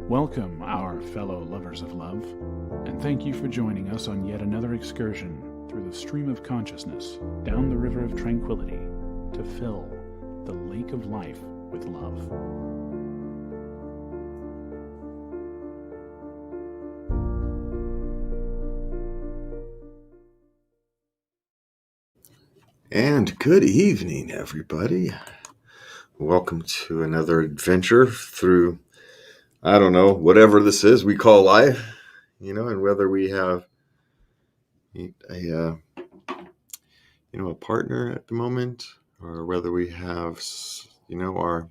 Welcome, our fellow lovers of love, and thank you for joining us on yet another excursion through the stream of consciousness down the river of tranquility to fill the lake of life with love. And good evening, everybody. Welcome to another adventure through, I don't know, whatever this is we call life, and whether we have a partner at the moment, or whether we have, our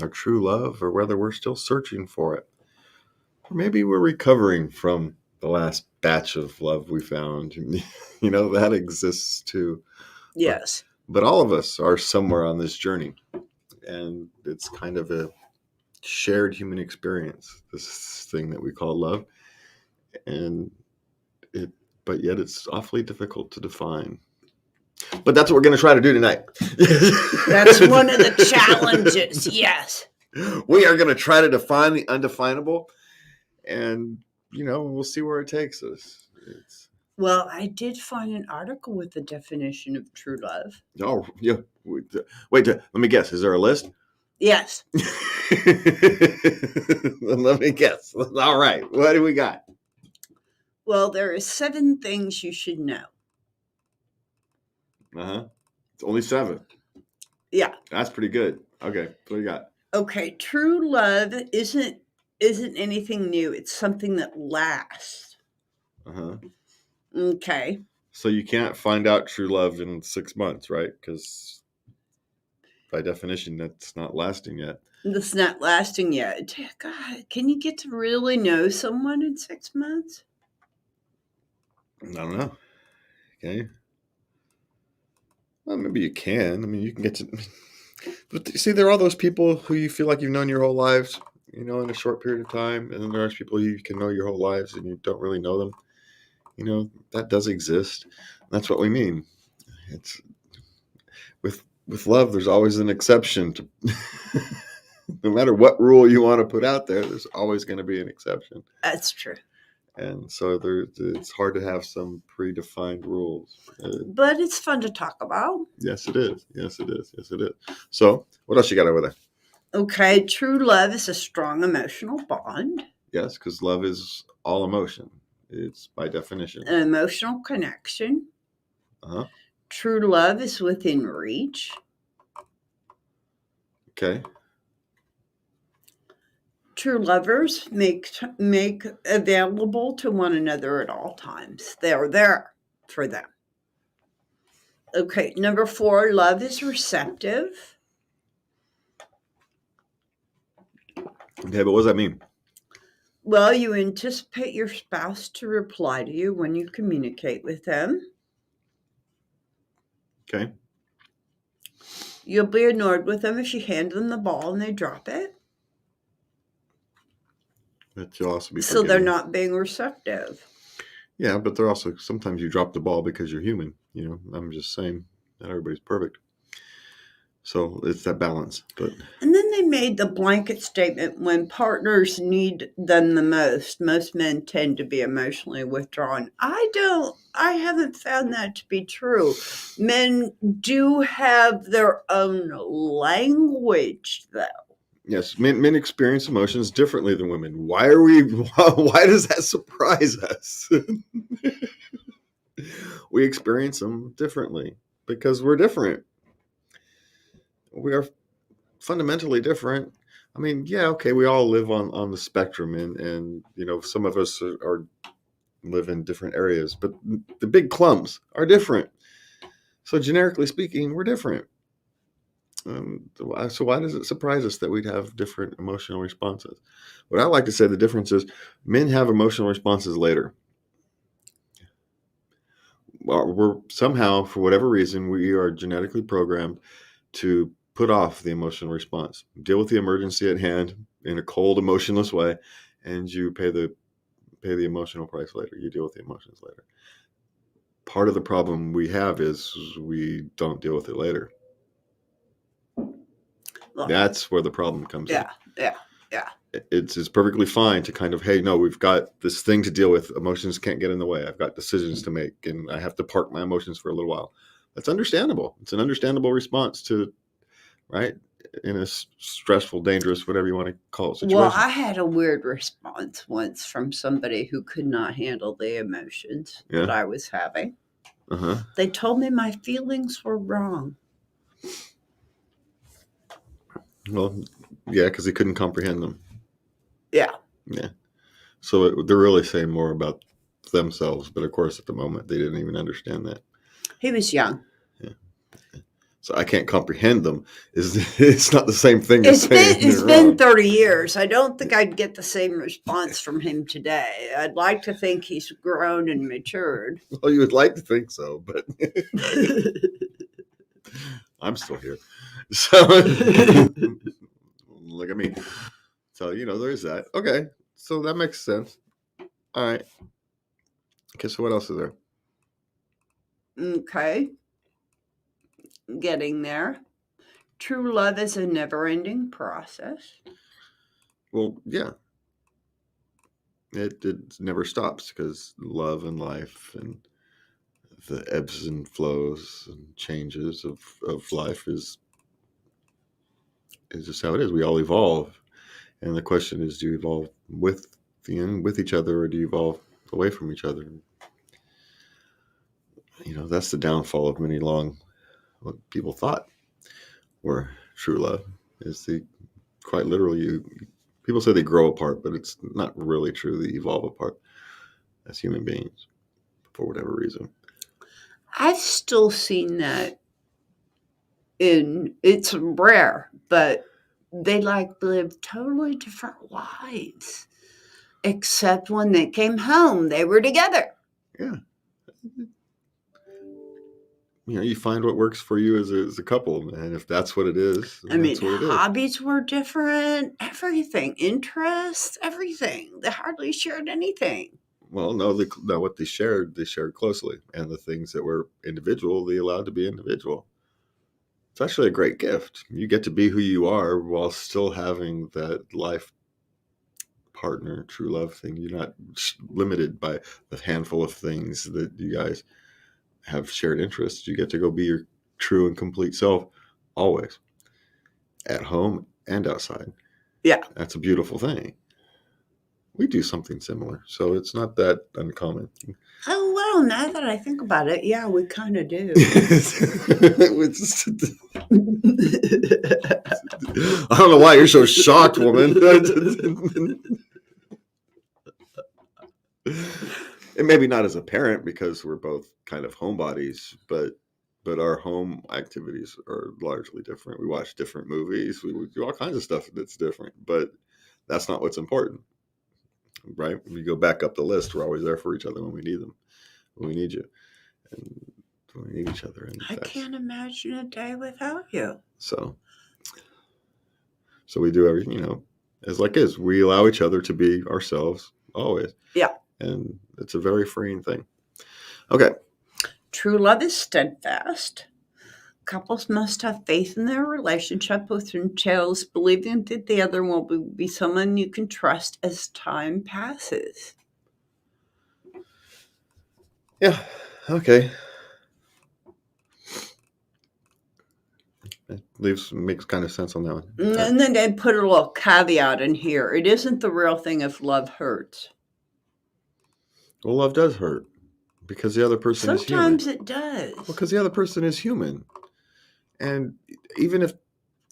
true love, or whether we're still searching for it. Or maybe we're recovering from the last batch of love we found. That exists too. Yes. But all of us are somewhere on this journey, and it's kind of a shared human experience, this thing that we call love, but yet it's awfully difficult to define. But that's what we're going to try to do tonight. That's one of the challenges. Yes. We are going to try to define the undefinable, and we'll see where it takes us. Well, I did find an article with the definition of true love. Oh, yeah. Wait, let me guess. Is there a list? Yes. Let me guess. All right. What do we got? Well, there are 7 things you should know. It's only 7. Yeah. That's pretty good. Okay. What do you got? Okay. True love isn't anything new. It's something that lasts. Okay. So you can't find out true love in 6 months, right? Because by definition, that's not lasting yet. That's not lasting yet. God, can you get to really know someone in 6 months? I don't know. Okay. Well, maybe you can. I mean, you can get to... But see, there are all those people who you feel like you've known your whole lives, in a short period of time. And then there are people you can know your whole lives and you don't really know them. That does exist. That's what we mean. It's with love, there's always an exception to no matter what rule you want to put out there, there's always going to be an exception. That's true. And so it's hard to have some predefined rules. But it's fun to talk about. Yes, it is. Yes, it is. Yes, it is. So what else you got over there? Okay. True love is a strong emotional bond. Yes, because love is all emotion. It's by definition. An emotional connection. True love is within reach. Okay. True lovers make available to one another at all times. They are there for them. Okay, number 4, love is receptive. Okay, but what does that mean? Well, you anticipate your spouse to reply to you when you communicate with them. Okay. You'll be annoyed with them if you hand them the ball and they drop it. But you'll also be so they're not being receptive. Yeah, but they're also, sometimes you drop the ball because you're human. I'm just saying that everybody's perfect. So it's that balance. And then they made the blanket statement, when partners need them the most men tend to be emotionally withdrawn. I haven't found that to be true. Men do have their own language, though. Yes, men experience emotions differently than women. Why does that surprise us? We experience them differently because we're different. We are fundamentally different. I mean, yeah, okay, we all live on the spectrum, and some of us live in different areas, but the big clumps are different. So generically speaking, we're different. So why does it surprise us that we'd have different emotional responses? What I like to say, the difference is men have emotional responses later. We're somehow, for whatever reason, we are genetically programmed to put off the emotional response, deal with the emergency at hand in a cold, emotionless way, and you pay the emotional price later. You deal with the emotions later. Part of the problem we have is we don't deal with it later. Well, that's where the problem comes in. Yeah. Yeah. It's perfectly fine to kind of, hey, no, we've got this thing to deal with. Emotions can't get in the way. I've got decisions to make, and I have to park my emotions for a little while. That's understandable. It's an understandable response to, right, in a stressful, dangerous, whatever you want to call it, situation. Well, I had a weird response once from somebody who could not handle the emotions that I was having. Uh-huh. They told me my feelings were wrong. Well, yeah, because they couldn't comprehend them. Yeah. Yeah. So they're really saying more about themselves, but of course, at the moment, they didn't even understand that. He was young. Yeah. So I can't comprehend them. It's not the same thing as saying It's been 30 years. I don't think I'd get the same response from him today. I'd like to think he's grown and matured. Well, you would like to think so, but I'm still here. So look at me. So, there's that. Okay. So that makes sense. All right. Okay. So what else is there? Okay. Getting there. True love is a never-ending process. Well, yeah. It never stops because love and life and the ebbs and flows and changes of life is just how it is. We all evolve. And the question is, do you evolve with each other, or do you evolve away from each other? That's the downfall of what people thought were true love, is quite literally, people say they grow apart, but it's not really true. They evolve apart as human beings for whatever reason. I've still seen that it's rare, but they live totally different lives. Except when they came home, they were together. Yeah. You find what works for you as a couple, and if that's what it is, that's what it is. Hobbies were different, everything, interests, everything. They hardly shared anything. Well, no, what they shared closely, and the things that were individual, they allowed to be individual. It's actually a great gift. You get to be who you are while still having that life partner, true love thing. You're not limited by the handful of things that you guys have shared interests. You get to go be your true and complete self always, at home and outside. Yeah. That's a beautiful thing. We do something similar, so it's not that uncommon. Oh, well, now that I think about it, yeah, we kind of do. I don't know why you're so shocked, woman. And maybe not as a parent, because we're both kind of homebodies, but our home activities are largely different. We watch different movies. We do all kinds of stuff that's different, but that's not what's important, right? We go back up the list. We're always there for each other when we need them, when we need you, and when we need each other. And I can't imagine a day without you. So we do everything, as like is. We allow each other to be ourselves always. Yeah. And it's a very freeing thing. Okay. True love is steadfast. Couples must have faith in their relationship, which entails believing that the other will be someone you can trust as time passes. Yeah. Okay. It makes kind of sense on that one. And then they put a little caveat in here. It isn't the real thing if love hurts. Well, love does hurt because the other person is human. Sometimes it does. Well, because the other person is human. And even if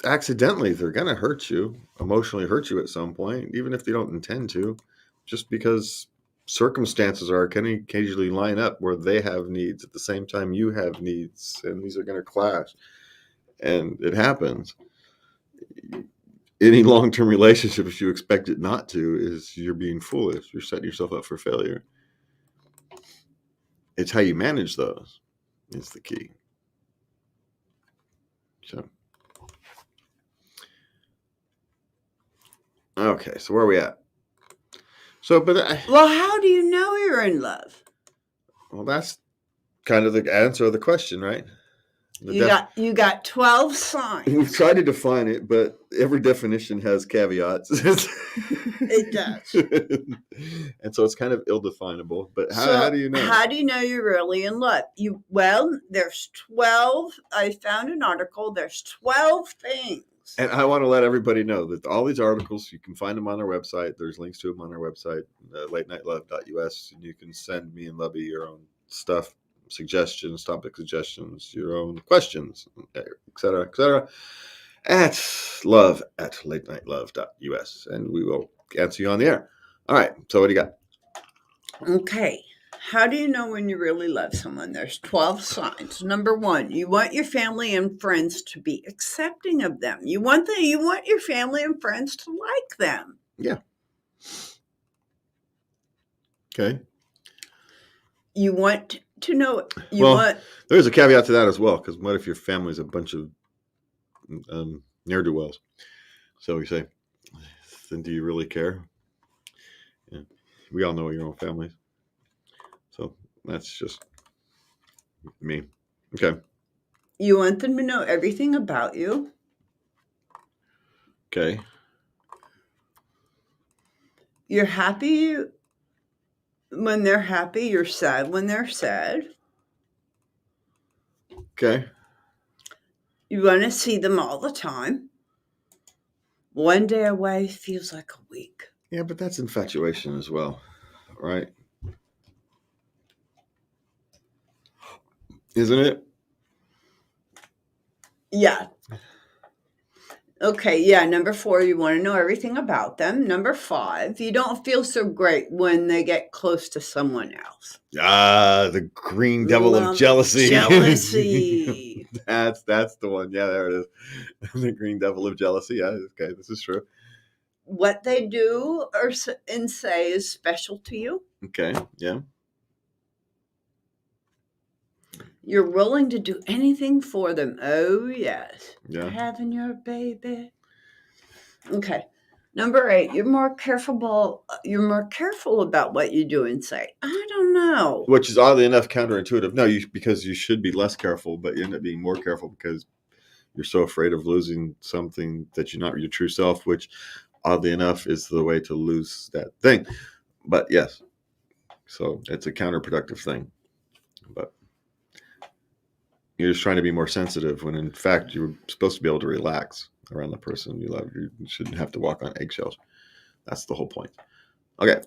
accidentally they're going to hurt you, emotionally hurt you at some point, even if they don't intend to, just because circumstances can occasionally line up where they have needs at the same time you have needs, and these are going to clash. And it happens. Any long-term relationship, if you expect it not to, you're being foolish. You're setting yourself up for failure. It's how you manage those is the key. So, okay, so where are we at? Well, how do you know you're in love? Well, that's kind of the answer of the question, right? You got 12 We've signs. tried to define it, but every definition has caveats. It does. And so it's kind of ill-definable. But how So do you know? how do you know you're really in love? There's 12. I found an article. There's 12 things. And I want to let everybody know that all these articles, you can find them on our website. There's links to them on our website, latenightLove.us. And you can send me and Lovey your own stuff, suggestions, topic suggestions, your own questions, etc., at love@latenightLove.us. And we will answer you on the air. All right. So what do you got? Okay. How do you know when you really love someone? There's 12 signs. Number 1, you want your family and friends to be accepting of them. You want your family and friends to like them. Yeah. Okay. You want to know. There's a caveat to that as well, because what if your family's a bunch of ne'er-do-wells? So we say, then do you really care? Yeah. We all know your own families. So that's just me. Okay. You want them to know everything about you. Okay. You're happy when they're happy. You're sad when they're sad. Okay. You want to see them all the time. One day away feels like a week. Yeah, but that's infatuation as well, right? Isn't it? Yeah. Okay, yeah. Number 4, you want to know everything about them. Number 5, you don't feel so great when they get close to someone else. The green devil of jealousy. Jealousy. That's the one. Yeah, there it is. The green devil of jealousy. Yeah, okay, this is true. What they do and say is special to you. Okay, yeah. You're willing to do anything for them. Oh, yes. Yeah. Having your baby. Okay. Number 8, you're more careful about what you do and say. I don't know. Which is oddly enough counterintuitive. No, because you should be less careful, but you end up being more careful because you're so afraid of losing something that you're not your true self, which oddly enough is the way to lose that thing. But yes, so it's a counterproductive thing. But you're just trying to be more sensitive when in fact you're supposed to be able to relax around the person you love. You shouldn't have to walk on eggshells. That's the whole point. Okay.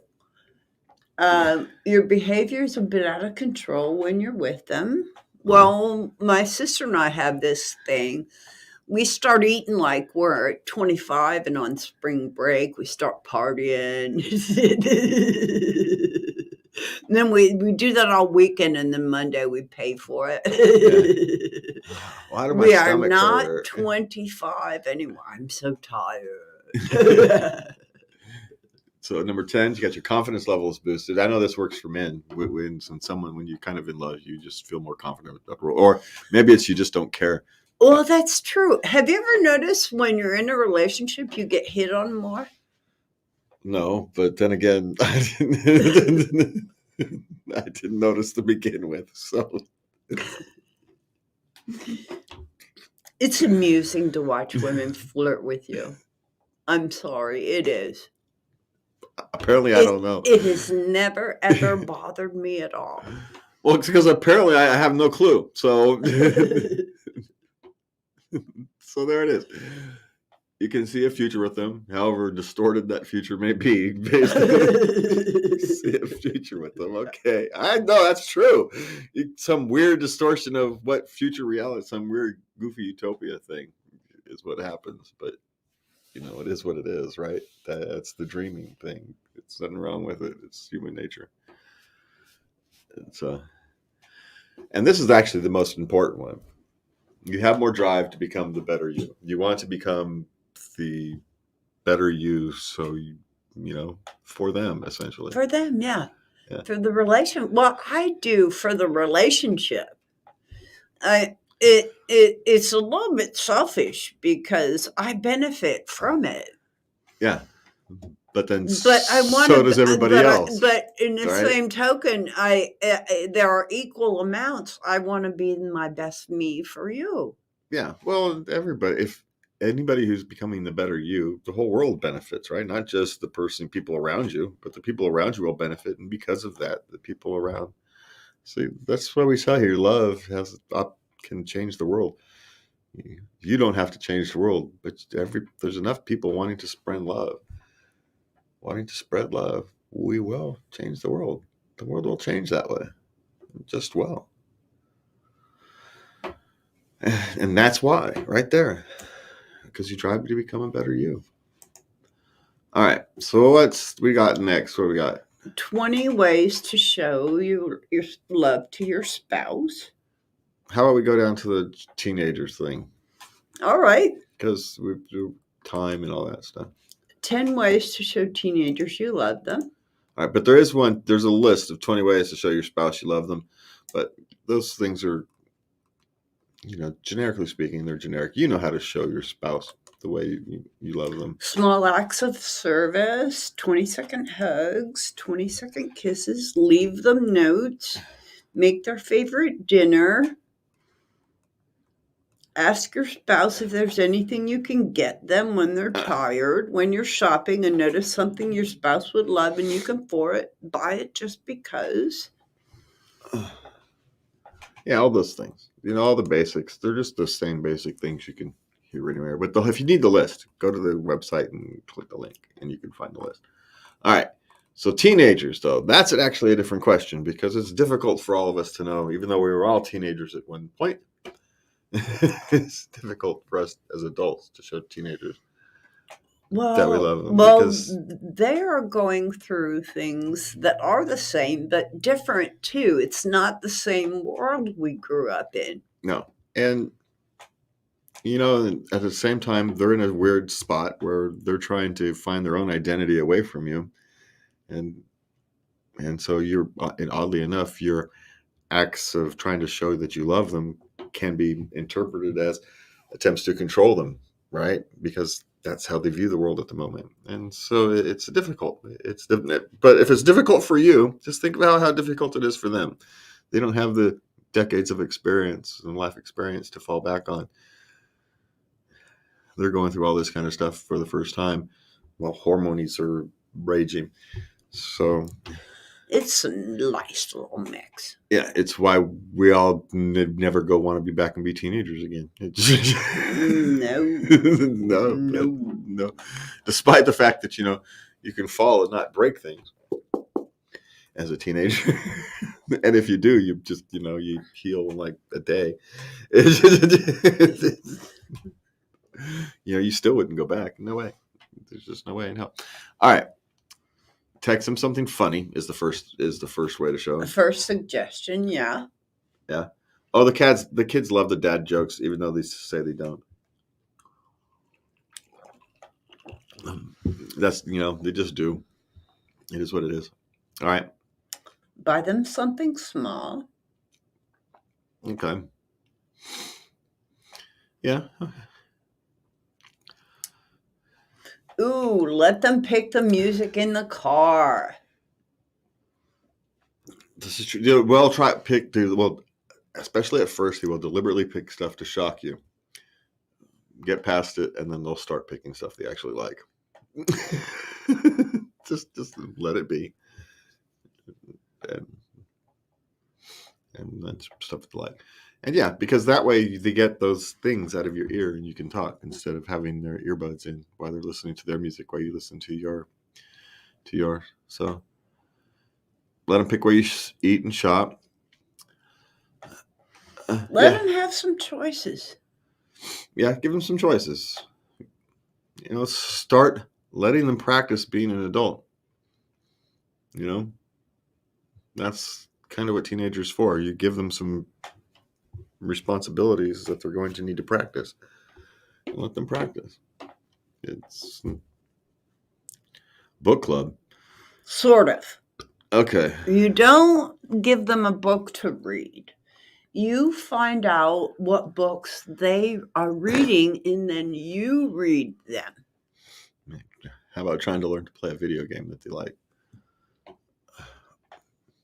Your behavior is a bit out of control when you're with them. Well, my sister and I have this thing. We start eating like we're at 25 and on spring break. We start partying. And then we do that all weekend, and then Monday we pay for it. Yeah. Why do my We are stomach not hurt? 25 anymore. I'm so tired. So number 10, you got your confidence levels boosted. I know this works for men. When you're kind of in love, you just feel more confident with that role. Or maybe it's you just don't care. Well, that's true. Have you ever noticed when you're in a relationship, you get hit on more? No, but then again, I didn't notice to begin with. So it's amusing to watch women flirt with you. I'm sorry, it is. Apparently, I don't know. It has never, ever bothered me at all. Well, it's because apparently I have no clue. So, so there it is. You can see a future with them, however distorted that future may be. Basically, see a future with them. Okay, I know that's true. Some weird distortion of what future reality, some weird goofy utopia thing, is what happens. But it is what it is, right? That's the dreaming thing. It's nothing wrong with it. It's human nature. And this is actually the most important one. You have more drive to become the better you. You want to become the better you, so for them, essentially. For them, yeah. For the relation. Well, I do for the relationship. It's a little bit selfish because I benefit from it. Yeah. but then But I want so does everybody else. But in the right? same token, there are equal amounts. I want to be my best me for you. Yeah. Well, everybody, if anybody who's becoming the better you, the whole world benefits, right? Not just the people around you, but the people around you will benefit. And because of that, the people around. See, that's why we say here, love can change the world. You don't have to change the world, but there's enough people wanting to spread love. We will change the world. The world will change that way. Just well. And that's why, right there. Because you try to become a better you. All right. So what's we got next? What do we got? 20 ways to show your love to your spouse. How about we go down to the teenagers thing? All right. Because we do time and all that stuff. 10 ways to show teenagers you love them. All right, but there's a list of 20 ways to show your spouse you love them. But those things are, generically speaking, they're generic. You know how to show your spouse the way you love them. Small acts of service, 20-second hugs, 20-second kisses, leave them notes, make their favorite dinner. Ask your spouse if there's anything you can get them when they're tired. When you're shopping and notice something your spouse would love and you can buy it just because. Yeah, all those things. All the basics. They're just the same basic things you can hear anywhere. But if you need the list, go to the website and click the link and you can find the list. All right. So teenagers, though, that's actually a different question because it's difficult for all of us to know, even though we were all teenagers at one point. It's difficult for us as adults to show teenagers that we love them. Because they are going through things that are the same, but different too. It's not the same world we grew up in. No. And, at the same time, they're in a weird spot where they're trying to find their own identity away from you. And so and oddly enough, your acts of trying to show that you love them can be interpreted as attempts to control them, right? Because that's how they view the world at the moment. And so it's difficult. But if it's difficult for you, just think about how difficult it is for them. They don't have the decades of experience and life experience to fall back on. They're going through all this kind of stuff for the first time while hormones are raging. So it's a nice little mix. Yeah, it's why we all never want to be back and be teenagers again. No. Despite the fact that, you can fall and not break things as a teenager. And if you do, you just, you heal in like a day. You still wouldn't go back. No way. There's just no way in hell. All right. Text them something funny is the first way to show them. The first suggestion, yeah. Yeah. Oh, the kids love the dad jokes, even though they say they don't. That's they just do. It is what it is. All right. Buy them something small. Okay. Yeah. Ooh, let them pick the music in the car. This is true. Especially at first, they will deliberately pick stuff to shock you. Get past it, and then they'll start picking stuff they actually like. just let it be. And that's stuff they like. And yeah, because that way they get those things out of your ear and you can talk instead of having their earbuds in while they're listening to their music while you listen to yours. So let them pick where you eat and shop. Let them have some choices. Yeah, give them some choices. Start letting them practice being an adult. That's kind of what teenagers are for. You give them some responsibilities that they're going to need to practice. And let them practice. It's book club. Sort of. Okay. You don't give them a book to read. You find out what books they are reading and then you read them. How about trying to learn to play a video game that they like,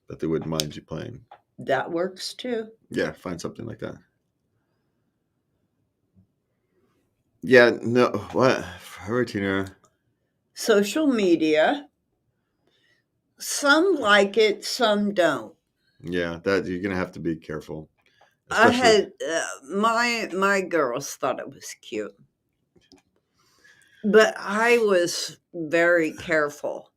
that they wouldn't mind you playing? That works too. Yeah, find something like that. Yeah, no, what? For a teenager. Social media. Some like it, some don't. Yeah, that you're gonna have to be careful. I Especially, had my girls thought it was cute, but I was very careful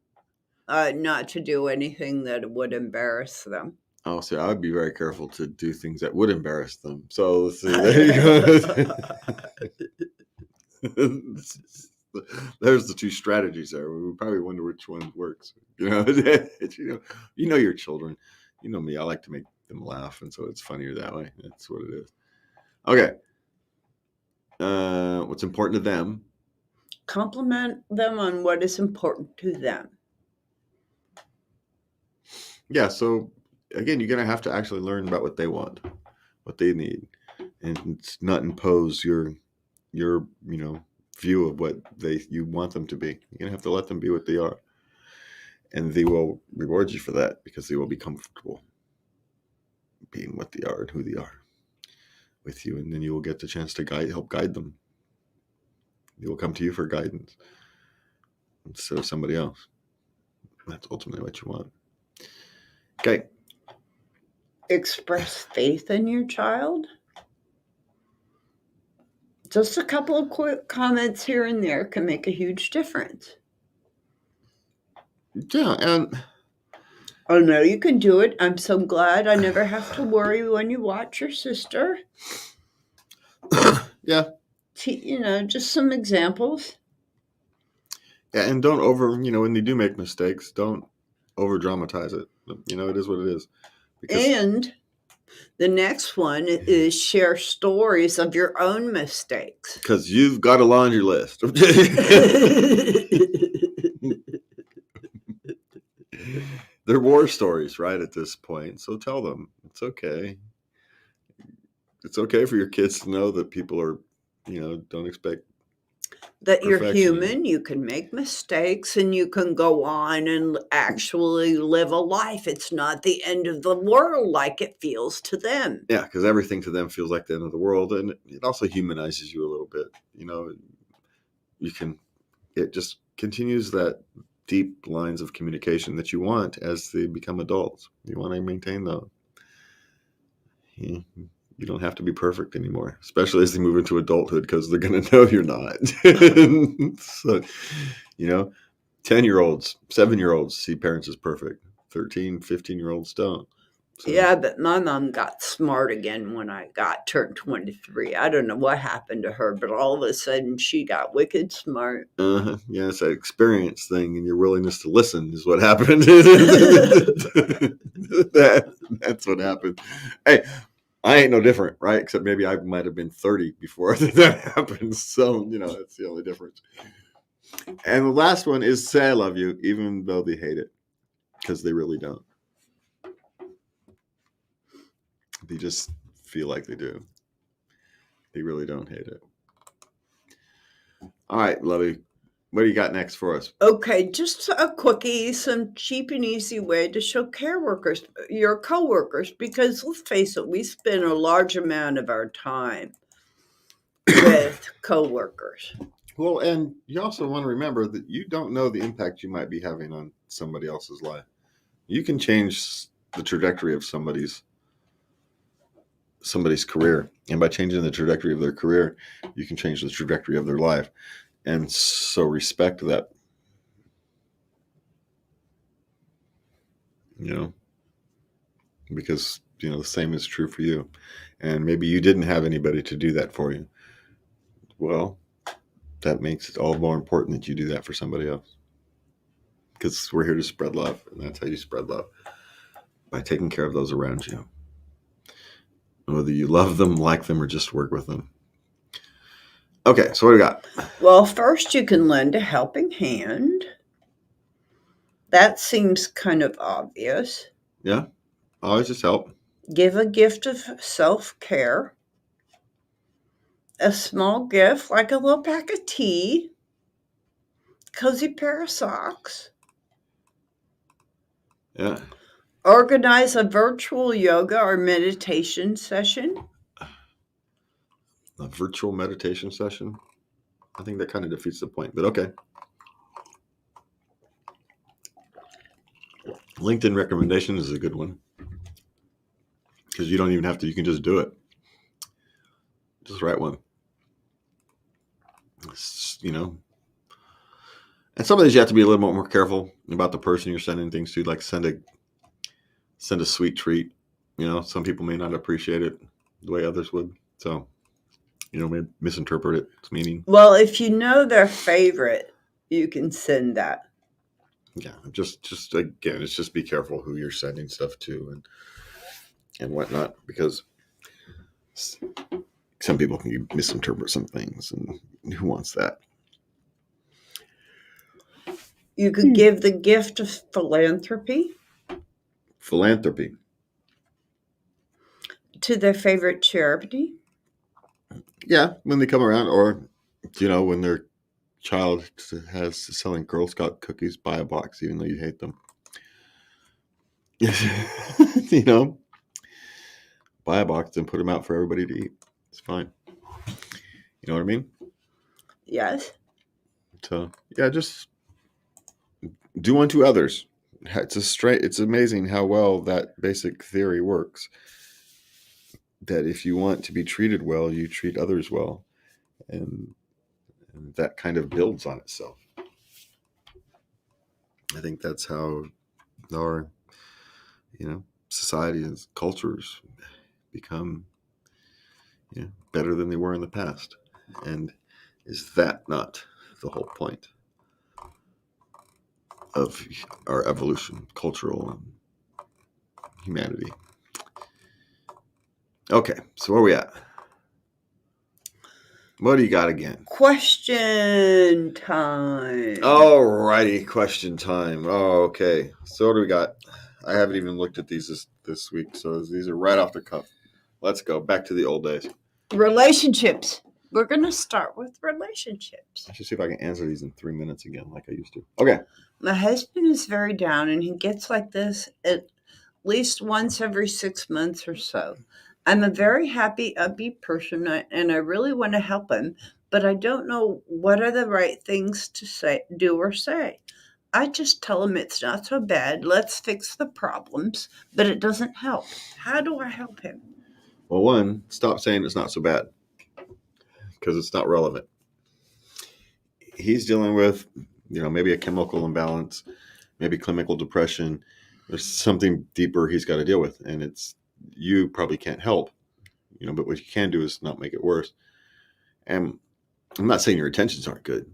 not to do anything that would embarrass them. oh, see, I would be very careful to do things that would embarrass them. So let's see, there you go. There's the two strategies there. We probably wonder which one works. You know, you know your children. You know me. I like to make them laugh, and so it's funnier that way. That's what it is. Okay. What's important to them? Compliment them on what is important to them. Yeah. So again, you're gonna have to actually learn about what they want, what they need, and it's not impose your view of what you want them to be. You're gonna have to let them be what they are, and they will reward you for that because they will be comfortable being what they are and who they are with you, and then you will get the chance to help guide them. They will come to you for guidance instead of somebody else. That's ultimately what you want. Okay. Express faith in your child. Just a couple of quick comments here and there can make a huge difference. Yeah, and Oh no, you can do it. I'm so glad I never have to worry when you watch your sister. yeah, Just some examples. yeah, and don't when they do make mistakes, don't over dramatize it. It is what it is. And the next one is share stories of your own mistakes. Because you've got a laundry list. They're war stories, right, at this point. So tell them. It's okay. It's okay for your kids to know that people are, don't expect that you're perfection. human, you can make mistakes, and you can go on and actually live a life. It's not the end of the world like it feels to them. Yeah, because everything to them feels like the end of the world, and it also humanizes you a little bit. It just continues that deep lines of communication that you want as they become adults. You want to maintain those. You don't have to be perfect anymore, especially as they move into adulthood, because they're going to know you're not. So, 10-year-olds, 7-year-olds see parents as perfect. 13, 15-year-olds don't. So, yeah, but my mom got smart again when I turned 23. I don't know what happened to her, but all of a sudden she got wicked smart. Yeah, it's that experience thing, and your willingness to listen is what happened. That's what happened. Hey, I ain't no different, right? Except maybe I might have been 30 before that happened. So, that's the only difference. And the last one is say I love you, even though they hate it, because they really don't. They just feel like they do. They really don't hate it. All right, Lovey, what do you got next for us? Okay, just a quickie, some cheap and easy way to show your coworkers, because let's face it, we spend a large amount of our time with coworkers. Well, and you also want to remember that you don't know the impact you might be having on somebody else's life. You can change the trajectory of somebody's career, and by changing the trajectory of their career, you can change the trajectory of their life. And so respect that. Because the same is true for you, and maybe you didn't have anybody to do that for you. Well, that makes it all more important that you do that for somebody else, because we're here to spread love, and that's how you spread love, by taking care of those around you, whether you love them, like them, or just work with them. Okay, so what do we got? Well, first you can lend a helping hand. That seems kind of obvious. Yeah, always just help. Give a gift of self-care. A small gift, like a little pack of tea, Cozy pair of socks. Yeah. Organize a virtual yoga or meditation session. A virtual meditation session. I think that kind of defeats the point, but okay. LinkedIn recommendations is a good one because you don't even have to. You can just do it. Just write one. You know. And some of these you have to be a little more careful about the person you're sending things to. Like send a sweet treat. You know, some people may not appreciate it the way others would. So, may misinterpret its meaning. Well, if you know their favorite, you can send that. Yeah, just again, it's just be careful who you're sending stuff to and whatnot, because some people can misinterpret some things, and who wants that? You could give the gift of philanthropy. Philanthropy. To their favorite charity. Yeah, when they come around, or when their child has selling Girl Scout cookies, buy a box even though you hate them. Buy a box and put them out for everybody to eat. It's fine. You know what I mean? Yes. So yeah, just do unto others. It's amazing how well that basic theory works. That if you want to be treated well, you treat others well, and that kind of builds on itself. I think that's how our, societies, cultures become, better than they were in the past. And is that not the whole point of our evolution, cultural and humanity? Okay, so where are we at? What do you got again? Question time. Alrighty, question time. Oh, okay. So what do we got? I haven't even looked at these this week, so these are right off the cuff. Let's go back to the old days. Relationships. We're going to start with relationships. I should see if I can answer these in 3 minutes again, like I used to. Okay. My husband is very down, and he gets like this at least once every 6 months or so. I'm a very happy, upbeat person, and I really want to help him, but I don't know what are the right things to do or say. I just tell him it's not so bad. Let's fix the problems, but it doesn't help. How do I help him? Well, one, stop saying it's not so bad, because it's not relevant. He's dealing with, maybe a chemical imbalance, maybe clinical depression. There's something deeper he's got to deal with, and you probably can't help, but what you can do is not make it worse. And I'm not saying your intentions aren't good,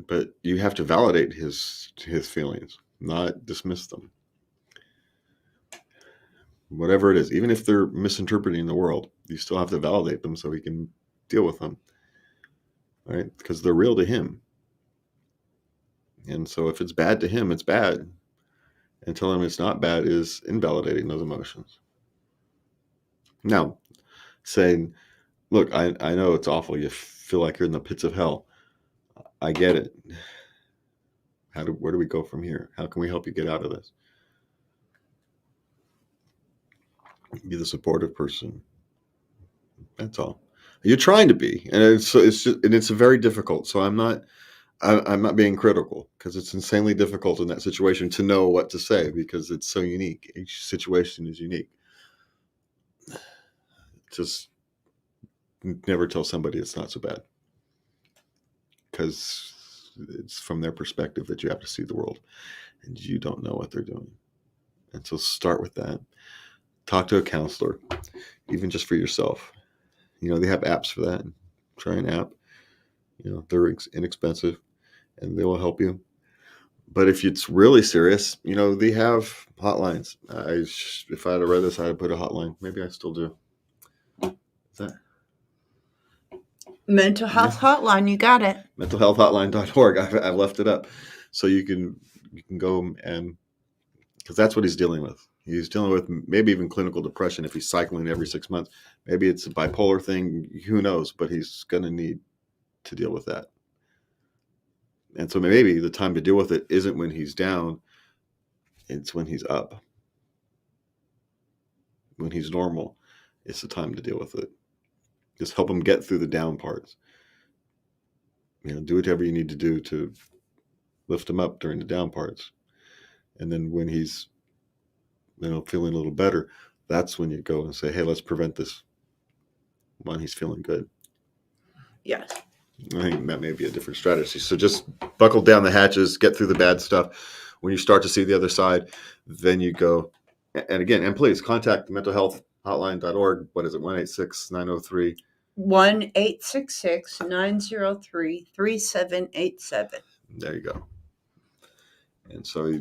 but you have to validate his feelings, not dismiss them. Whatever it is, even if they're misinterpreting the world, you still have to validate them so he can deal with them, right? Because they're real to him. And so if it's bad to him, it's bad. And telling him it's not bad is invalidating those emotions. Now, saying, look, I know it's awful. You feel like you're in the pits of hell. I get it. Where do we go from here? How can we help you get out of this? Be the supportive person. That's all. You're trying to be, and it's very difficult. So I'm not being critical, because it's insanely difficult in that situation to know what to say, because it's so unique. Each situation is unique. Just never tell somebody it's not so bad, because it's from their perspective that you have to see the world, and you don't know what they're doing. And so start with that. Talk to a counselor, even just for yourself. They have apps for that. Try an app. They're inexpensive, and they will help you. But if it's really serious, they have hotlines. If I had read this, I'd have put a hotline. Maybe I still do. Is that Mental health hotline? You got it. mentalhealthhotline.org. I've left it up, so you can go, and because that's what he's dealing with. He's dealing with maybe even clinical depression if he's cycling every 6 months. Maybe it's a bipolar thing. Who knows? But he's going to need to deal with that. And so maybe the time to deal with it isn't when he's down, it's when he's up. When he's normal, it's the time to deal with it. Just help him get through the down parts. Do whatever you need to do to lift him up during the down parts. And then when he's, feeling a little better, that's when you go and say, hey, let's prevent this when he's feeling good. Yes. I think that may be a different strategy. So just buckle down the hatches, get through the bad stuff. When you start to see the other side, then you go. And again, and please contact the mentalhealthhotline.org. What is it? 1-866-903. 1-866-903-3787. There you go. And so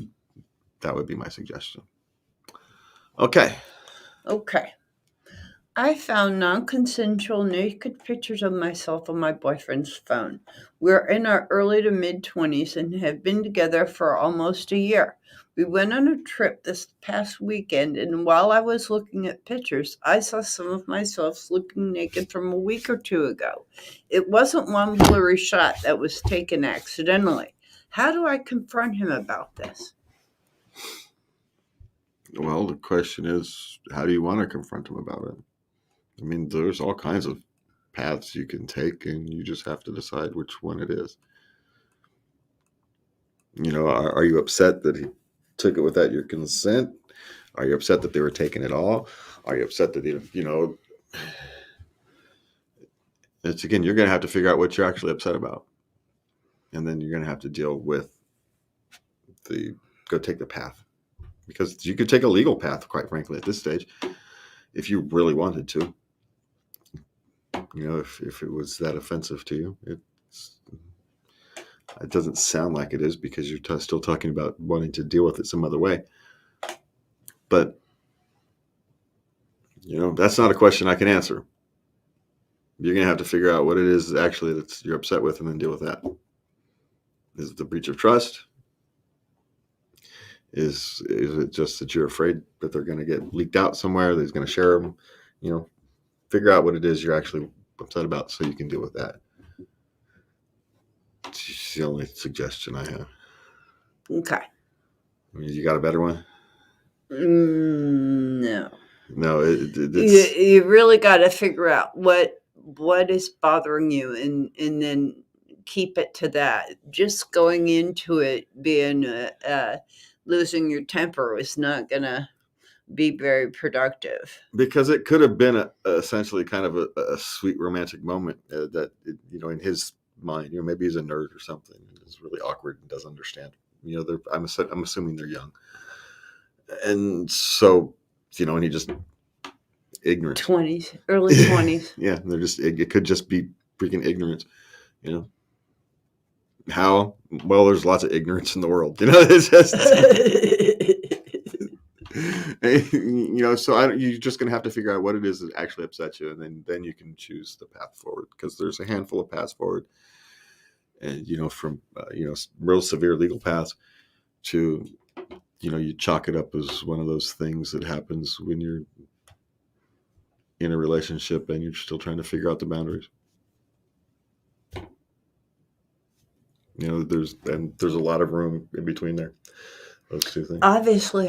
that would be my suggestion. Okay. I found non-consensual naked pictures of myself on my boyfriend's phone. We're in our early to mid-20s and have been together for almost a year. We went on a trip this past weekend, and while I was looking at pictures, I saw some of myself looking naked from a week or two ago. It wasn't one blurry shot that was taken accidentally. How do I confront him about this? Well, the question is, how do you want to confront him about it? I mean, there's all kinds of paths you can take, and you just have to decide which one it is. Are you upset that he took it without your consent? Are you upset that they were taking it all? Are you upset that it's again, you're going to have to figure out what you're actually upset about. And then you're going to have to deal with go take the path. Because you could take a legal path, quite frankly, at this stage, if you really wanted to. If it was that offensive to you. It doesn't sound like it is, because you're still talking about wanting to deal with it some other way. But, that's not a question I can answer. You're going to have to figure out what it is actually that you're upset with and then deal with that. Is it the breach of trust? Is it just that you're afraid that they're going to get leaked out somewhere, that he's going to share them? Figure out what it is you're actually upset about so you can deal with that. It's the only suggestion I have. Okay. I mean, you got a better one? No. No, you really got to figure out what is bothering you, and then keep it to that. Just going into it being losing your temper is not going to be very productive. Because it could have been essentially kind of a sweet romantic moment that, in his mind, maybe he's a nerd or something. It's really awkward and doesn't understand. I'm assuming they're young. And so, and he just ignorant. 20s, early 20s. Yeah, it could just be freaking ignorance, How? Well, there's lots of ignorance in the world, it's just, so you're just going to have to figure out what it is that actually upsets you, and then you can choose the path forward, because there's a handful of paths forward, and, from, real severe legal paths to, you chalk it up as one of those things that happens when you're in a relationship and you're still trying to figure out the boundaries. There's a lot of room in between there. Those two things. Obviously,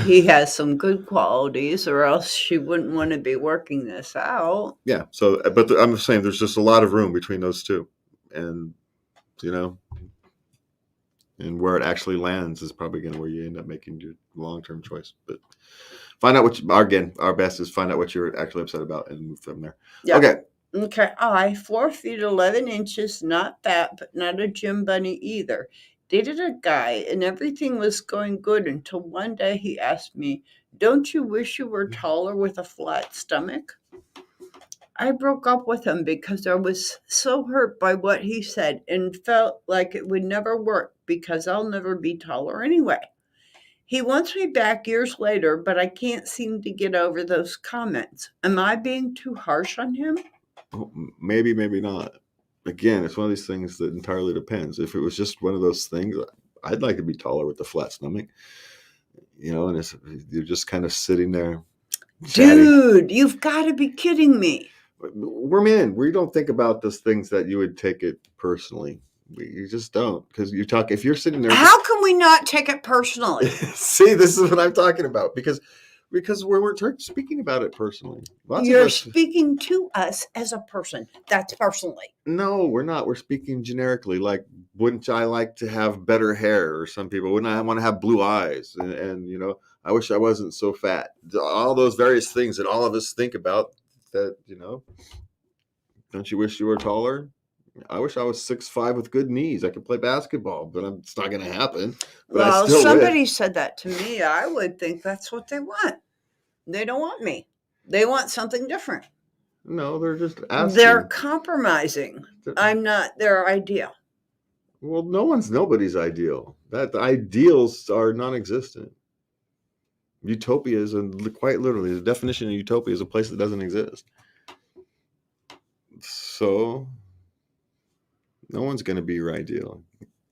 he has some good qualities, or else she wouldn't want to be working this out. Yeah. So, but I'm saying there's just a lot of room between those two, and and where it actually lands is probably going to where you end up making your long-term choice. But find out our best is find out what you're actually upset about and move from there. Yeah. Okay. I, 4 feet 11 inches, not fat, but not a gym bunny either. Dated a guy, and everything was going good until one day he asked me, "Don't you wish you were taller with a flat stomach?" I broke up with him because I was so hurt by what he said and felt like it would never work because I'll never be taller anyway. He wants me back years later, but I can't seem to get over those comments. Am I being too harsh on him? Well, maybe not. Again, it's one of these things that entirely depends. If it was just one of those things, I'd like to be taller with a flat stomach, and you're just kind of sitting there chatting. Dude, you've got to be kidding me. We're men. We don't think about those things that you would take it personally. You just don't, because if you're sitting there. How can we not take it personally? See, this is what I'm talking about, because we're speaking about it personally. You're speaking to us as a person. That's personally. No, we're not. We're speaking generically. Like, wouldn't I like to have better hair? Or some people, wouldn't I want to have blue eyes? And I wish I wasn't so fat. All those various things that all of us think about. That don't you wish you were taller? I wish I was 6'5" with good knees. I could play basketball, but it's not going to happen. But well, somebody said that to me. I would think that's what they want. They don't want me. They want something different. No, they're just asking. They're compromising. I'm not their ideal. Well, nobody's ideal. The ideals are non-existent. Utopia is, quite literally, the definition of utopia is a place that doesn't exist. So no one's going to be your ideal.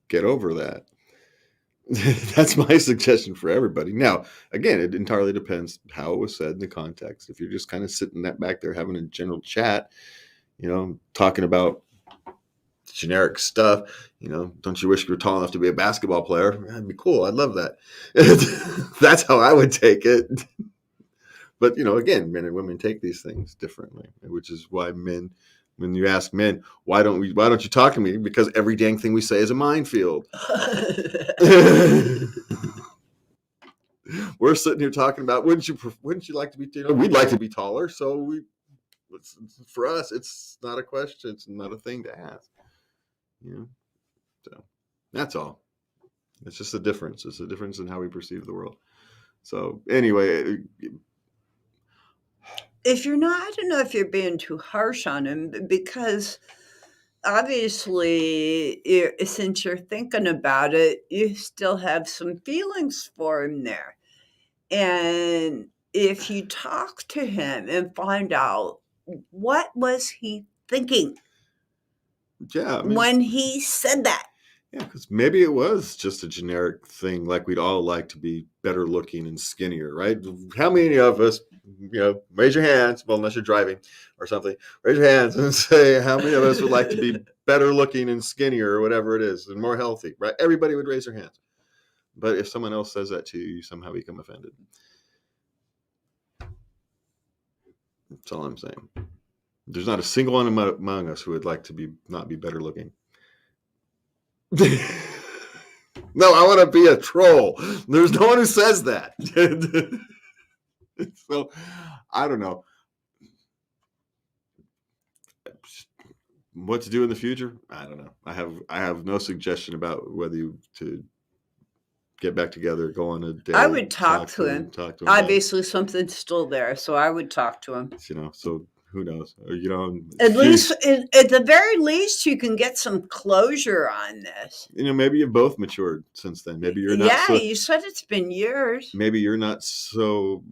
Get over that. That's my suggestion for everybody. Now, again, it entirely depends how it was said in the context. If you're just kind of sitting back there having a general chat, talking about generic stuff, don't you wish you were tall enough to be a basketball player? That'd be cool. I'd love that. That's how I would take it. But, again, men and women take these things differently, which is why men, when you ask men, why don't you talk to me? Because every dang thing we say is a minefield. We're sitting here talking about, wouldn't you like to be, we'd like to be taller. So for us, it's not a question. It's not a thing to ask. So that's all. It's just a difference. It's a difference in how we perceive the world. So anyway, I don't know if you're being too harsh on him, because obviously, since you're thinking about it, you still have some feelings for him there. And if you talk to him and find out what was he thinking when he said that. Yeah, because maybe it was just a generic thing, like we'd all like to be better looking and skinnier, right? How many of us, raise your hands, well, unless you're driving or something, raise your hands and say how many of us would like to be better looking and skinnier or whatever it is, and more healthy, right? Everybody would raise their hands. But if someone else says that to you, you somehow become offended. That's all I'm saying. There's not a single one among us who would like to not be better looking. No, I want to be a troll. There's no one who says that. So, I don't know. What to do in the future? I don't know. I have no suggestion about whether to get back together, go on a date. I would talk to him. Obviously, something's still there, so I would talk to him. So who knows? At least, at the very least, you can get some closure on this. Maybe you've both matured since then. Maybe you're not. Yeah, you said it's been years. Maybe you're not so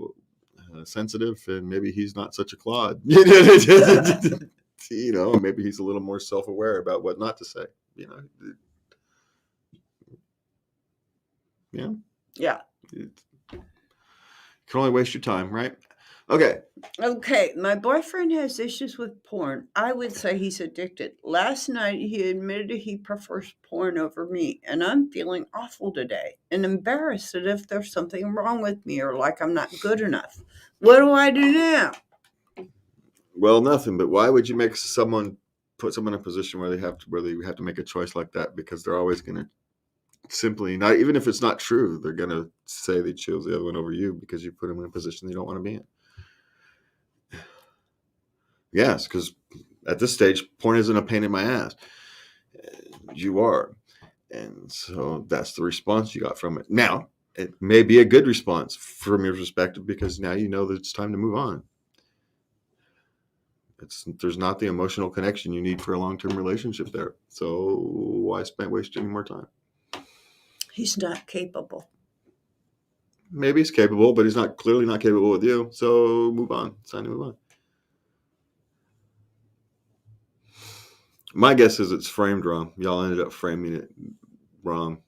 sensitive, and maybe he's not such a clod. Maybe he's a little more self-aware about what not to say. Yeah. Yeah. You can only waste your time, right? Okay. My boyfriend has issues with porn. I would say he's addicted. Last night, he admitted he prefers porn over me, and I'm feeling awful today and embarrassed that if there's something wrong with me or like I'm not good enough. What do I do now? Well, nothing. But why would you put someone in a position where they have to make a choice like that? Because they're always going to simply, not even if it's not true, they're going to say they chose the other one over you because you put them in a position they don't want to be in. Yes, because at this stage, porn isn't a pain in my ass. You are. And so that's the response you got from it. Now, it may be a good response from your perspective because now you know that it's time to move on. There's not the emotional connection you need for a long-term relationship there. So why waste any more time? He's not capable. Maybe he's capable, but he's clearly not capable with you. So move on. It's time to move on. My guess is it's framed wrong. Y'all ended up framing it wrong.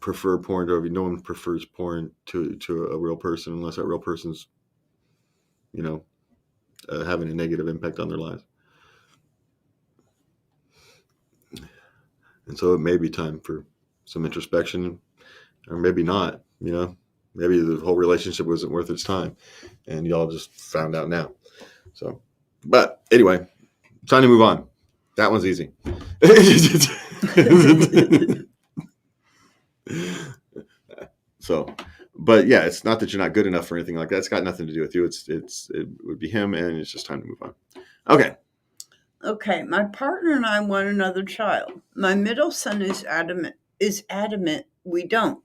Prefer porn over you. No one prefers porn to a real person unless that real person's, having a negative impact on their lives. And so it may be time for some introspection, or maybe not, maybe the whole relationship wasn't worth its time and y'all just found out now. So, but anyway, time to move on. That one's easy. So, but yeah, it's not that you're not good enough or anything like that. It's got nothing to do with you. It would be him, and it's just time to move on. Okay. Okay, my partner and I want another child. My middle son is adamant we don't.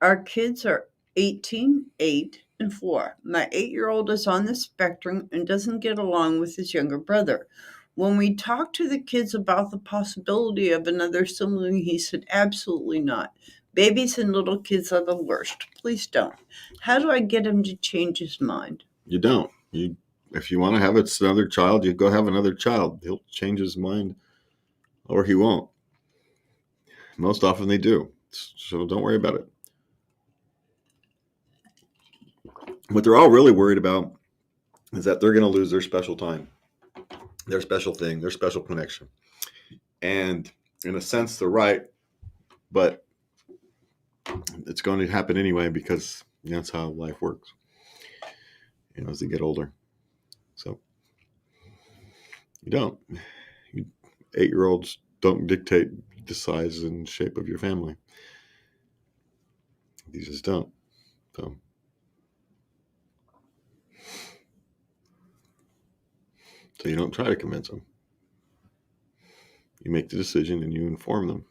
Our kids are 18, 8, and 4. My 8-year-old is on the spectrum and doesn't get along with his younger brother. When we talked to the kids about the possibility of another sibling, he said, absolutely not. Babies and little kids are the worst. Please don't. How do I get him to change his mind? You don't. If you want to have another child, you go have another child. He'll change his mind, or he won't. Most often they do. So don't worry about it. What they're all really worried about is that they're going to lose their special time, their special thing, their special connection. And in a sense, they're right, but it's going to happen anyway because that's how life works, as they get older. So you don't. 8-year-olds don't dictate the size and shape of your family. You just don't. So you don't try to convince them. You make the decision and you inform them.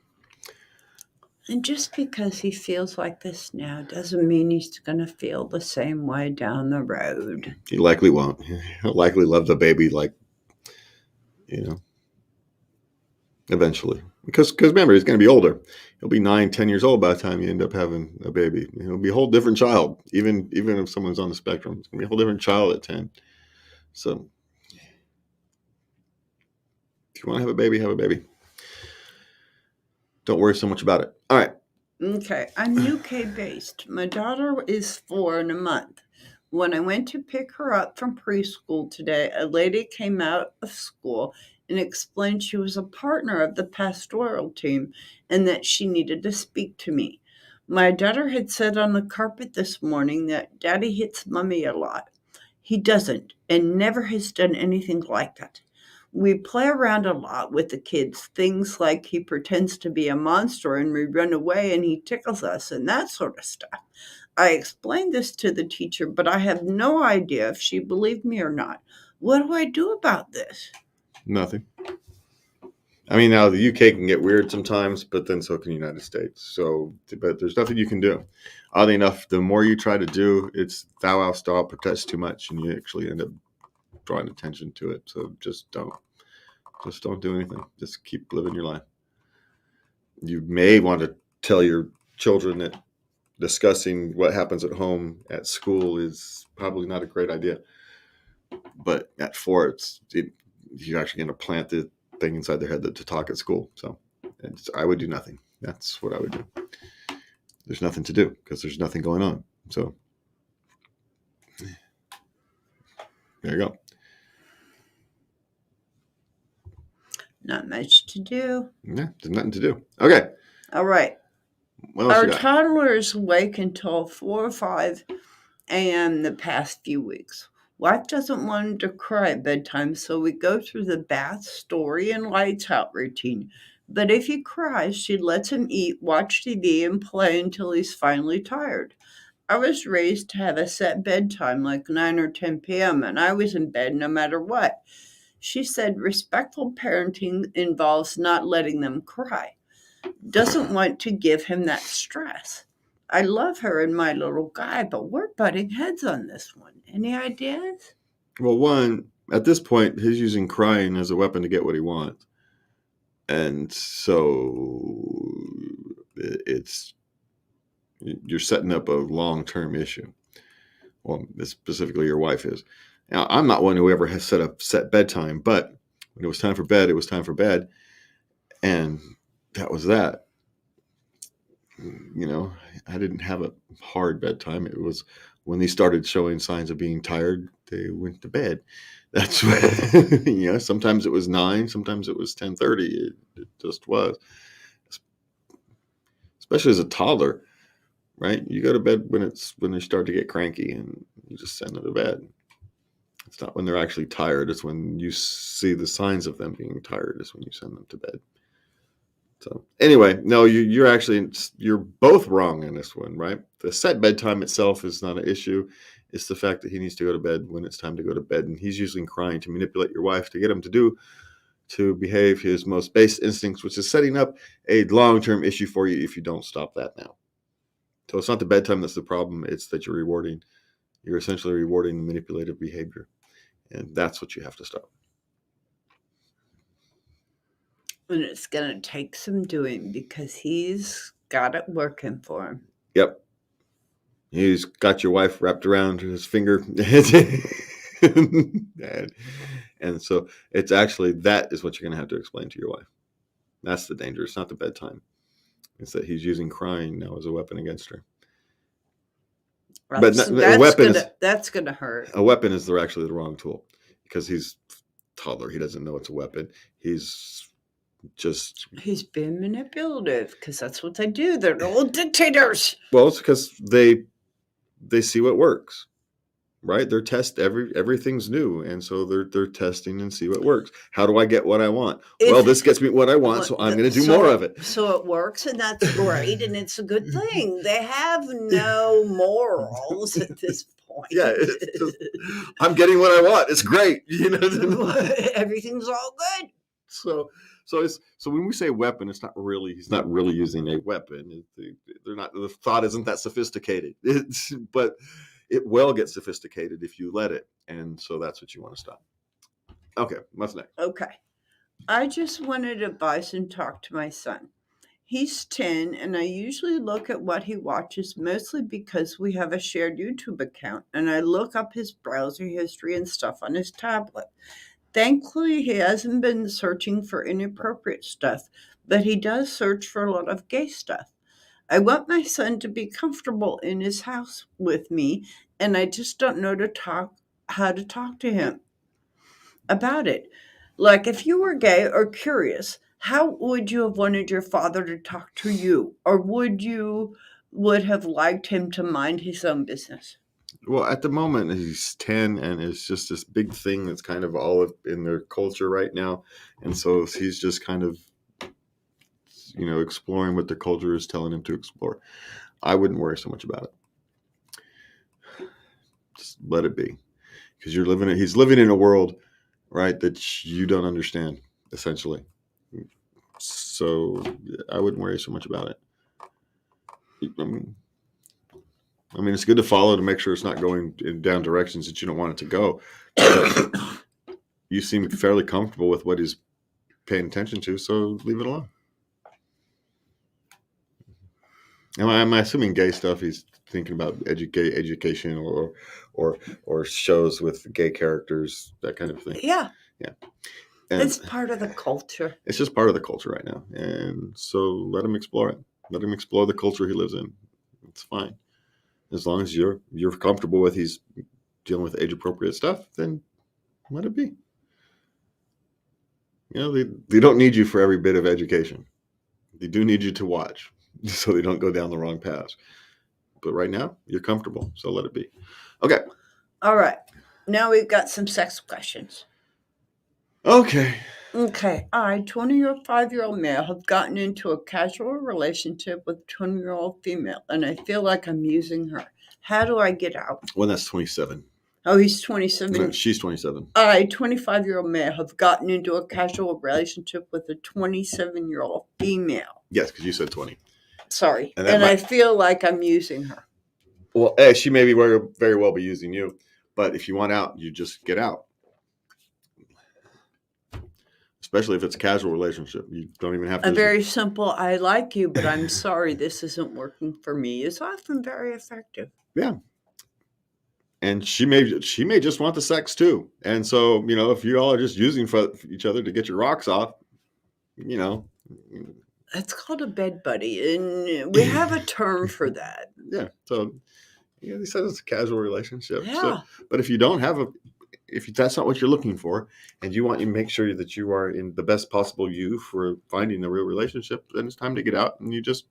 And just because he feels like this now doesn't mean he's going to feel the same way down the road. He likely won't. He'll likely love the baby eventually. Because remember, he's going to be older. He'll be 9, 10 years old by the time you end up having a baby. He'll be a whole different child, even if someone's on the spectrum. It's going to be a whole different child at 10. So if you want to have a baby, have a baby. Don't worry so much about it. All right. Okay, I'm UK-based. My daughter is 4 in a month. When I went to pick her up from preschool today, a lady came out of school and explained she was a partner of the pastoral team and that she needed to speak to me. My daughter had said on the carpet this morning that Daddy hits Mummy a lot. He doesn't and never has done anything like that. We play around a lot with the kids, things like he pretends to be a monster and we run away and he tickles us and that sort of stuff. I explained this to the teacher, but I have no idea if she believed me or not. What do I do about this? Nothing. I mean, now the UK can get weird sometimes, but then so can the United States. So, but there's nothing you can do. Oddly enough, the more you try to do, it's thou hast thou protest too much, and you actually end up drawing attention to it. So just don't do anything. Just keep living your life. You may want to tell your children that discussing what happens at home at school is probably not a great idea. But at 4, you're actually going to plant the thing inside their head to talk at school. So I would do nothing. That's what I would do. There's nothing to do because there's nothing going on. So there you go. Not much to do. Yeah, there's nothing to do. Okay. All right. Our toddler is awake until 4 or 5 a.m. the past few weeks. Wife doesn't want him to cry at bedtime, so we go through the bath, story, and lights out routine. But if he cries, she lets him eat, watch TV, and play until he's finally tired. I was raised to have a set bedtime, like 9 or 10 p.m., and I was in bed no matter what. She said respectful parenting involves not letting them cry. Doesn't want to give him that stress. I love her and my little guy, but we're butting heads on this one. Any ideas? Well, one, at this point, he's using crying as a weapon to get what he wants. And so you're setting up a long-term issue. Well, specifically your wife is. Now, I'm not one who ever has set bedtime, but when it was time for bed, it was time for bed. And that was that. I didn't have a hard bedtime. It was when they started showing signs of being tired, they went to bed. That's what, sometimes it was 9, sometimes it was 10:30. It just was. especially as a toddler, right? You go to bed when they start to get cranky, and you just send them to bed. It's not when they're actually tired. It's when you see the signs of them being tired is when you send them to bed. So anyway, no, you're both wrong in this one, right? The set bedtime itself is not an issue. It's the fact that he needs to go to bed when it's time to go to bed, and he's using crying to manipulate your wife to get him to behave his most base instincts, which is setting up a long-term issue for you if you don't stop that now. So it's not the bedtime that's the problem. It's that you're essentially rewarding the manipulative behavior. And that's what you have to stop. And it's going to take some doing because he's got it working for him. Yep. He's got your wife wrapped around his finger. And so it's actually, that is what you're going to have to explain to your wife. That's the danger. It's not the bedtime. It's that he's using crying now as a weapon against her. But that's going to hurt. A weapon is actually the wrong tool because he's toddler. He doesn't know it's a weapon. He's being manipulative because that's what they do. They're little dictators. Well, it's because they see what works, right? They're everything's new, and so they're testing and see what works. How do I get what I want? This gets me what I want, so I'm going to do more of it. So it works, and that's great, and it's a good thing. They have no morals at this point. Yeah, I'm getting what I want. It's great. Everything's all good. So when we say weapon, he's not really using a weapon. The thought isn't that sophisticated. But it will get sophisticated if you let it. And so that's what you want to stop. Okay, what's next? Okay. I just wanted advice and talk to my son. He's 10, and I usually look at what he watches, mostly because we have a shared YouTube account, and I look up his browser history and stuff on his tablet. Thankfully, he hasn't been searching for inappropriate stuff, but he does search for a lot of gay stuff. I want my son to be comfortable in his house with me, and I just don't know how to talk to him about it. Like, if you were gay or curious, how would you have wanted your father to talk to you? Or would have liked him to mind his own business? Well, at the moment, he's 10, and it's just this big thing that's kind of all in their culture right now. And so he's just kind of, exploring what the culture is telling him to explore. I wouldn't worry so much about it. Just let it be. Because he's living in a world, right, that you don't understand, essentially. So I wouldn't worry so much about it. I mean, it's good to follow to make sure it's not going down directions that you don't want it to go. But you seem fairly comfortable with what he's paying attention to, so leave it alone. I'm assuming gay stuff. He's thinking about gay education or shows with gay characters, that kind of thing. Yeah. And it's part of the culture. It's just part of the culture right now, and so let him explore it. Let him explore the culture he lives in. It's fine. As long as you're comfortable with he's dealing with age-appropriate stuff, then let it be. They don't need you for every bit of education. They do need you to watch so they don't go down the wrong paths. But right now, you're comfortable, so let it be. Okay. All right. Now we've got some sex questions. Okay. I, 25-year-old male, have gotten into a casual relationship with a 20-year-old female, and I feel like I'm using her. How do I get out? Well, that's 27. Oh, he's 27. No, she's 27. I, 25-year-old male, have gotten into a casual relationship with a 27-year-old female. Yes, because you said 20. Sorry. And I feel like I'm using her. Well, she may very well be using you, but if you want out, you just get out. Especially if it's a casual relationship. You don't even have to. A very simple, I like you, but I'm sorry, this isn't working for me, is often very effective. Yeah. And she may just want the sex too. And so, if you all are just using for each other to get your rocks off, That's called a bed buddy, and we have a term for that. Yeah. So, they said it's a casual relationship. Yeah. So, but if you don't have if that's not what you're looking for, and you want to make sure that you are in the best possible you for finding the real relationship, then it's time to get out and you just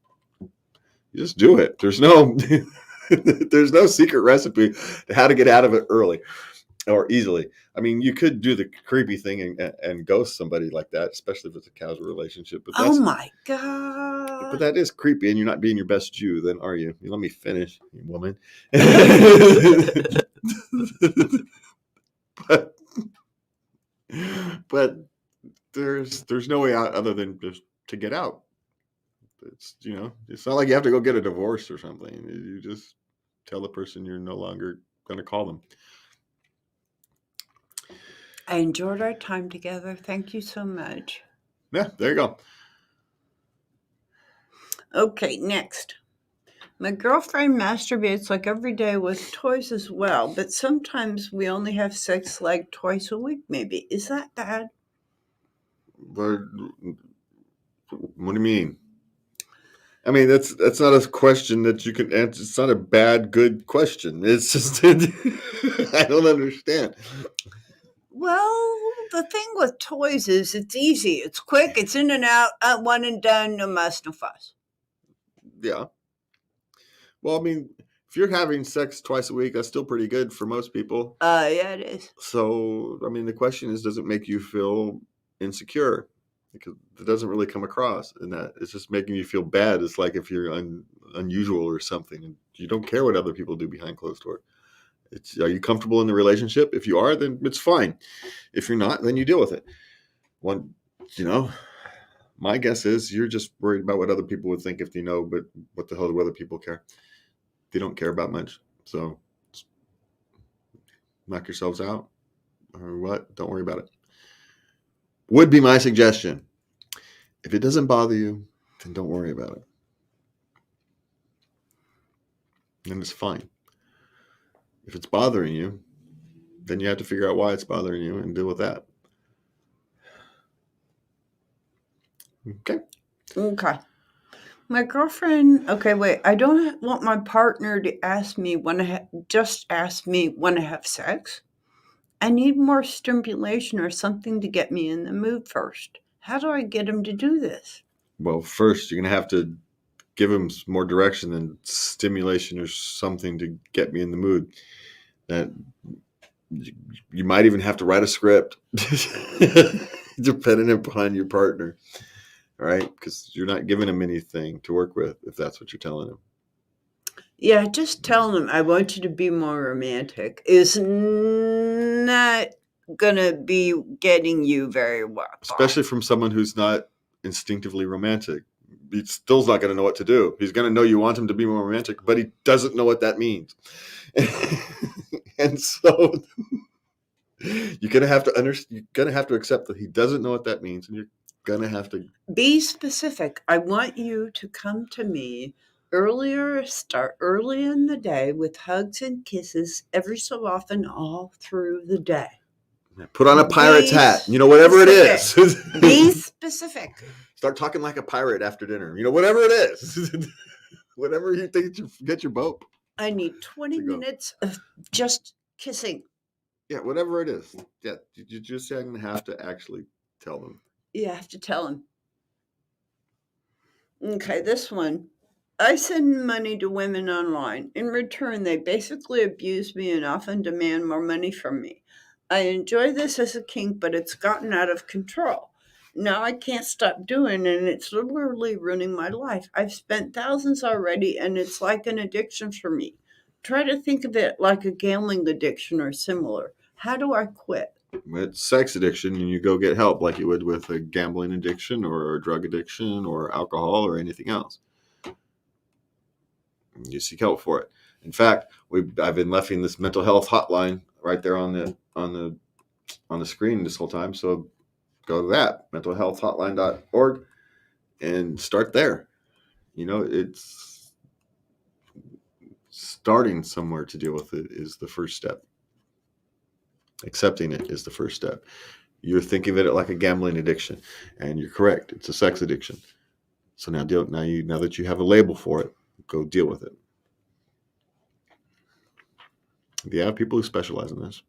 You just do it. There's no there's no secret recipe to how to get out of it early or easily. I mean, you could do the creepy thing and ghost somebody like that, especially if it's a casual relationship. But Oh that's my but God. that is creepy, and you're not being your best Jew, then are you? You let me finish, you woman. but but there's no way out other than just to get out. It's it's not like you have to go get a divorce or something. You just tell the person you're no longer going to call them. I enjoyed our time together. Thank you so much. Yeah, there you go. Okay, next. My girlfriend masturbates like every day with toys as well, but sometimes we only have sex like twice a week, maybe. Is that bad? But what do you mean? I mean, that's not a question that you can answer. It's not a bad, good question. It's just I don't understand. Well, the thing with toys is it's easy, it's quick, it's in and out, one and done, no muss, no fuss. Yeah. Well, I mean, if you're having sex twice a week, that's still pretty good for most people. Yeah, it is. So, I mean, the question is, does it make you feel insecure? Because it doesn't really come across in that. It's just making you feel bad. It's like if you're unusual or something, and you don't care what other people do behind closed doors. Are you comfortable in the relationship? If you are, then it's fine. If you're not, then you deal with it. My guess is you're just worried about what other people would think if they know, but what the hell do other people care? They don't care about much. So knock yourselves out or what? Don't worry about it. Would be my suggestion. If it doesn't bother you, then don't worry about it. And it's fine. If it's bothering you, then you have to figure out why it's bothering you and deal with that. Okay. My girlfriend, okay, wait, I don't want my partner to ask me just ask me when I have sex. I need more stimulation or something to get me in the mood first. How do I get him to do this? Well, first, you're going to have to give him some more direction than stimulation or something to get me in the mood. That you might even have to write a script, depending upon your partner. All right, because you're not giving him anything to work with if that's what you're telling him. Yeah, just tell him I want you to be more romantic is not gonna be getting you very well. Especially from someone who's not instinctively romantic. He still's not going to know what to do. He's going to know you want him to be more romantic, but he doesn't know what that means. And so you're going to have to accept that he doesn't know what that means, and you're going to have to be specific. I want you to come to me start early in the day with hugs and kisses every so often all through the day. Put on a pirate's hat. Whatever it is. Be specific. Start talking like a pirate after dinner. Whatever it is. Whatever you think you get your boat. I need 20 minutes of just kissing. Yeah, whatever it is. Yeah, you just going to have to actually tell them. You have to tell them. Okay, this one. I send money to women online. In return, they basically abuse me and often demand more money from me. I enjoy this as a kink, but it's gotten out of control. Now I can't stop doing it, and it's literally ruining my life. I've spent thousands already, and it's like an addiction for me. Try to think of it like a gambling addiction or similar. How do I quit? It's sex addiction, and you go get help like you would with a gambling addiction or a drug addiction or alcohol or anything else. You seek help for it. In fact, I've been leaving this mental health hotline right there on the screen this whole time. So go to that, mentalhealthhotline.org, and start there. It's starting somewhere to deal with it is the first step. Accepting it is the first step. You're thinking of it like a gambling addiction, and you're correct. It's a sex addiction. So now that you have a label for it, go deal with it. Yeah, people who specialize in this,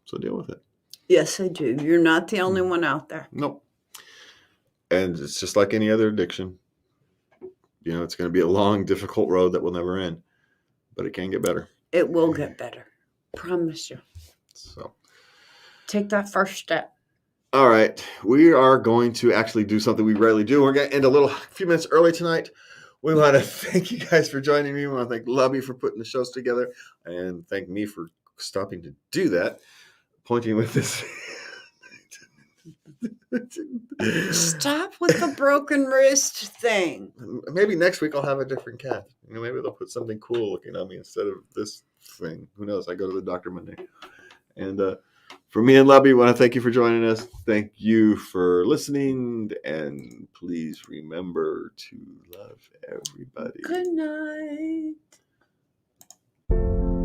so deal with it. Yes, I do. You're not the only one out there. Nope. And it's just like any other addiction. it's going to be a long, difficult road that will never end, but it can get better. It will get better. Promise you. So, Take that first step. all right. We are going to actually do something we rarely do. We're going to end a few minutes early tonight. We want to thank you guys for joining me. We want to thank Lubby for putting the shows together, and thank me for stopping to do that. Pointing with this. Stop with the broken wrist thing. Maybe next week I'll have a different cat. Maybe they'll put something cool looking on me instead of this thing. Who knows? I go to the doctor Monday. And for me and Lubby, I want to thank you for joining us. Thank you for listening. And please remember to love everybody. Good night.